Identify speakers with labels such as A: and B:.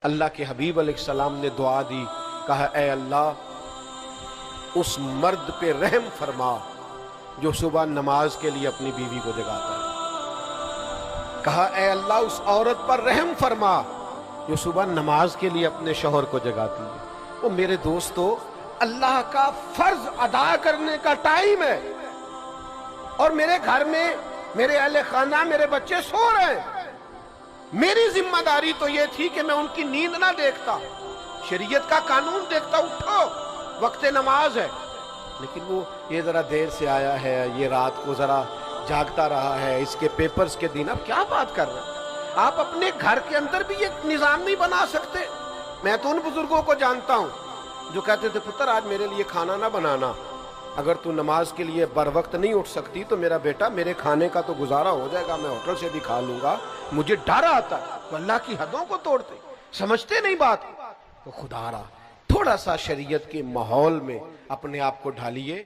A: اللہ کے حبیب علیہ السلام نے دعا دی، کہا اے اللہ اس مرد پہ رحم فرما جو صبح نماز کے لیے اپنی بیوی کو جگاتا ہے، کہا اے اللہ اس عورت پر رحم فرما جو صبح نماز کے لیے اپنے شوہر کو جگاتی ہے۔ وہ میرے دوستو، اللہ کا فرض ادا کرنے کا ٹائم ہے اور میرے گھر میں میرے اہل خانہ میرے بچے سو رہے ہیں، میری ذمہ داری تو یہ تھی کہ میں ان کی نیند نہ دیکھتا، شریعت کا قانون دیکھتا، اٹھو وقت نماز ہے، لیکن وہ یہ ذرا دیر سے آیا ہے، یہ رات کو ذرا جاگتا رہا ہے، اس کے پیپرز کے دن۔ اب کیا بات کر رہے ہیں آپ؟ اپنے گھر کے اندر بھی یہ نظام نہیں بنا سکتے؟ میں تو ان بزرگوں کو جانتا ہوں جو کہتے تھے پتر آج میرے لیے کھانا نہ بنانا، اگر تو نماز کے لیے بر وقت نہیں اٹھ سکتی تو میرا بیٹا میرے کھانے کا تو گزارا ہو جائے گا، میں ہوٹل سے بھی کھا لوں گا، مجھے ڈر آتا ہے۔ تو اللہ کی حدوں کو توڑتے، سمجھتے نہیں بات۔ تو خدا را تھوڑا سا شریعت کے ماحول میں اپنے آپ کو ڈھالیے۔